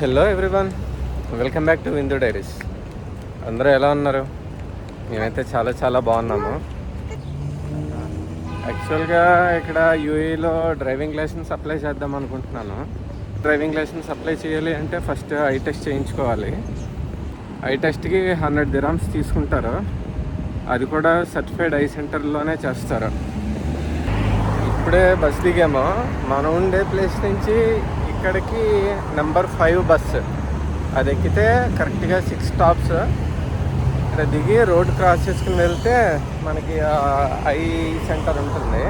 Hello everyone, welcome back to విందు diaries. అందరూ ఎలా ఉన్నారు? మేమైతే చాలా చాలా బాగున్నాము. యాక్చువల్గా ఇక్కడ యూఏలో డ్రైవింగ్ లైసెన్స్ అప్లై చేద్దాం అనుకుంటున్నాను. డ్రైవింగ్ లైసెన్స్ అప్లై చేయాలి అంటే ఫస్ట్ ఐ టెస్ట్ చేయించుకోవాలి. ఐ టెస్ట్కి 100 dirhams తీసుకుంటారు. అది కూడా సర్టిఫైడ్ ఐ సెంటర్లోనే చేస్తారు. ఇప్పుడే బస్ దిగాము. మనం ఉండే ప్లేస్ నుంచి ఇక్కడికి నెంబర్ 5 బస్సు. అది ఎక్కితే కరెక్ట్గా 6 stops. ఇక్కడ దిగి రోడ్ క్రాస్ చేసుకుని వెళ్తే మనకి ఐ సెంటర్ ఉంటుంది.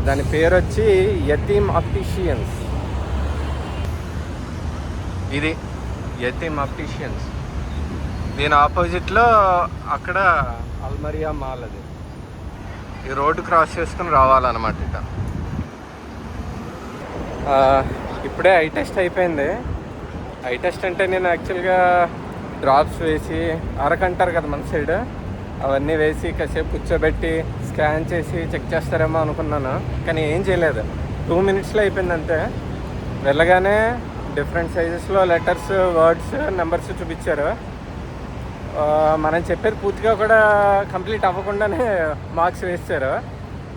దాని పేరు వచ్చి యతీమ్ ఆప్టిషియన్స్. ఇది యతీమ్ ఆప్టిషియన్స్. దీని ఆపోజిట్లో అక్కడ అల్మరియా మాల్. అది ఈ రోడ్డు క్రాస్ చేసుకుని రావాలన్నమాట. ఇక ఇప్పుడే ఐ టెస్ట్ అయిపోయింది. ఐ టెస్ట్ అంటే నేను యాక్చువల్గా డ్రాప్స్ వేసి అరకంటారు కదా మన సైడ్, అవన్నీ వేసి కాసేపు కూర్చోబెట్టి స్కాన్ చేసి చెక్ చేస్తారేమో అనుకున్నాను. కానీ ఏం చేయలేదు. 2 minutesలో అయిపోయింది అంతే. వెళ్ళగానే డిఫరెంట్ సైజెస్లో లెటర్స్, వర్డ్స్, నెంబర్స్ చూపించారు. మనం చెప్పేది పూర్తిగా కూడా కంప్లీట్ అవ్వకుండానే మార్క్స్ వేస్తారు.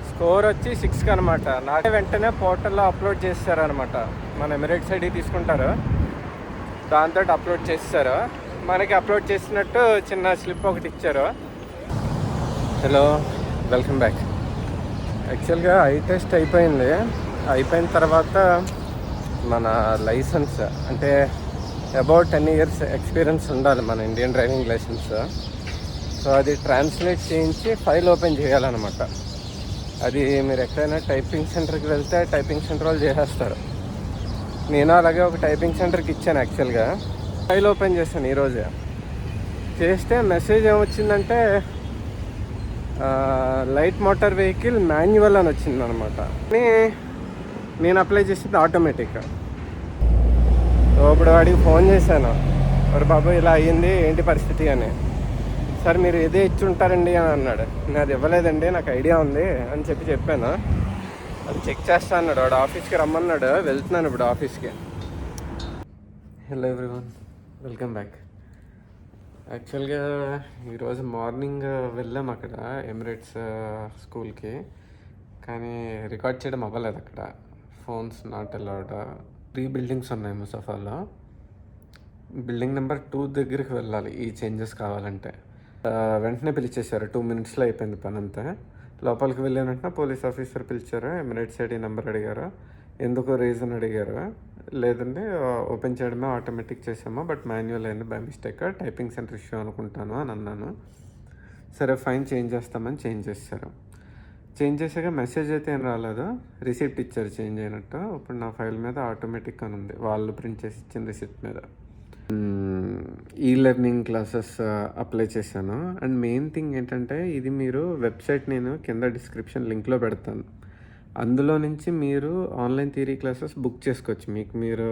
స్కోర్ వచ్చి 6 అనమాట. నాకే వెంటనే పోర్టల్లో అప్లోడ్ చేస్తారనమాట. మన ఎమిరేట్స్ ఐడి తీసుకుంటారు, దాంతో అప్లోడ్ చేస్తారు. మనకి అప్లోడ్ చేసినట్టు చిన్న స్లిప్ ఒకటి ఇచ్చారు. Hello, welcome back. యాక్చువల్గా ఐ టెస్ట్ అయిపోయింది. అయిపోయిన తర్వాత మన లైసెన్స్ అంటే అబౌట్ 10 years ఎక్స్పీరియన్స్ ఉండాలి మన ఇండియన్ డ్రైవింగ్ లైసెన్స్. సో అది ట్రాన్స్లేట్ చేయించి ఫైల్ ఓపెన్ చేయాలన్నమాట. అది మీరు ఎక్కడైనా టైపింగ్ సెంటర్కి వెళ్తే టైపింగ్ సెంటర్ వాళ్ళు చేసేస్తారు. నేను అలాగే ఒక టైపింగ్ సెంటర్కి ఇచ్చాను. యాక్చువల్గా ఫైల్ ఓపెన్ చేశాను ఈరోజే. చేస్తే మెసేజ్ ఏమొచ్చిందంటే లైట్ మోటార్ వెహికల్ మాన్యువల్ అని వచ్చింది అనమాట. నేను అప్లై చేసింది ఆటోమేటిక్. సో ఇప్పుడు వాడికి ఫోన్ చేశాను, మరి బాబు ఇలా అయ్యింది, ఏంటి పరిస్థితి అని. సార్ మీరు ఇదే ఇచ్చి ఉంటారండి అని అన్నాడు. నేను అది ఇవ్వలేదండి, నాకు ఐడియా ఉంది అని చెప్పాను. అది చెక్ చేస్తా అన్నాడు. వాడు ఆఫీస్కి రమ్మన్నాడు. వెళ్తున్నాను ఇప్పుడు ఆఫీస్కి. Hello everyone, welcome back. యాక్చువల్గా ఈరోజు మార్నింగ్ వెళ్ళాం అక్కడ ఎమిరేట్స్ స్కూల్కి. కానీ రికార్డ్ చేయడం అవ్వలేదు అక్కడ. Phones not allowed. 3 buildings ఉన్నాయి ముసఫాలో. బిల్డింగ్ నెంబర్ 2 దగ్గరికి వెళ్ళాలి ఈ చేంజెస్ కావాలంటే. వెంటనే పిలిచేశారు. 2 minutesలో అయిపోయింది పని అంతా. లోపలికి వెళ్ళిన వెంటనే పోలీస్ ఆఫీసర్ పిలిచారు. ఎమిరేట్స్ ఐడి నెంబర్ అడిగారు, ఎందుకో రీజన్ అడిగారు. లేదండి ఓపెన్ చేయడమే ఆటోమేటిక్ చేసాము, బట్ మాన్యువల్ అయింది by mistake, typing centre issue అనుకుంటాను అని అన్నాను. సరే ఫైన్, చేంజ్ చేస్తామని చేంజ్ చేశారు. చేంజ్ చేసాక మెసేజ్ అయితే ఏం రాలేదు, రిసిప్ట్ ఇచ్చారు చేంజ్ అయినట్టు. ఇప్పుడు నా ఫైల్ మీద ఆటోమేటిక్ అని ఉంది, వాళ్ళు ప్రింట్ చేసి ఇచ్చిన రిసిప్ట్ మీద. ఈ లెర్నింగ్ క్లాసెస్ అప్లై చేశాను. అండ్ మెయిన్ థింగ్ ఏంటంటే ఇది మీరు వెబ్సైట్ నేను కింద డిస్క్రిప్షన్ లింక్లో పెడతాను. అందులో నుంచి మీరు ఆన్లైన్ థియరీ క్లాసెస్ బుక్ చేసుకోవచ్చు. మీకు మీరు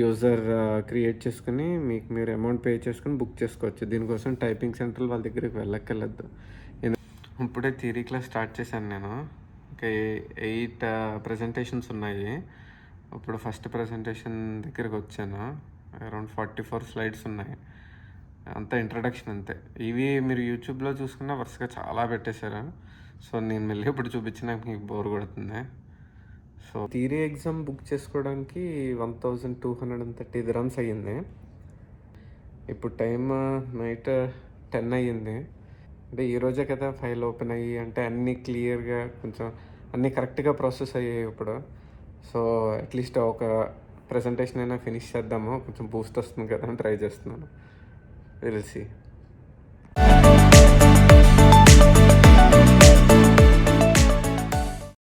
యూజర్ క్రియేట్ చేసుకుని మీకు మీరు అమౌంట్ పే చేసుకుని బుక్ చేసుకోవచ్చు. దీనికోసం టైపింగ్ సెంటర్ వాళ్ళ దగ్గరికి వెళ్ళక్కర్లేదు. ఇప్పుడే థియరీ క్లాస్ స్టార్ట్ చేశాను నేను. ఇంకా 8 presentations ఉన్నాయి. ఇప్పుడు ఫస్ట్ ప్రెజెంటేషన్ దగ్గరికి వచ్చాను. అరౌండ్ 44 slides ఉన్నాయి. అంతా ఇంట్రడక్షన్ అంతే. ఇవి మీరు యూట్యూబ్లో చూసుకున్న వరుసగా చాలా పెట్టేశారు. సో నేను మళ్ళీ ఇప్పుడు చూపించినా మీకు బోర్ కొడుతుంది. సో థియరీ ఎగ్జామ్ బుక్ చేసుకోవడానికి 1230 dirhams అయ్యింది. ఇప్పుడు టైం నైట్ 10 అయ్యింది. అంటే ఈరోజే కదా ఫైల్ ఓపెన్ అయ్యి, అంటే అన్నీ క్లియర్గా కొంచెం అన్నీ కరెక్ట్గా ప్రాసెస్ అయ్యాయి ఇప్పుడు. సో అట్లీస్ట్ ఒక ప్రెజెంటేషన్ అయినా ఫినిష్ చేద్దాము, కొంచెం బూస్ట్ వస్తుంది కదా అని ట్రై చేస్తున్నాను. Will see.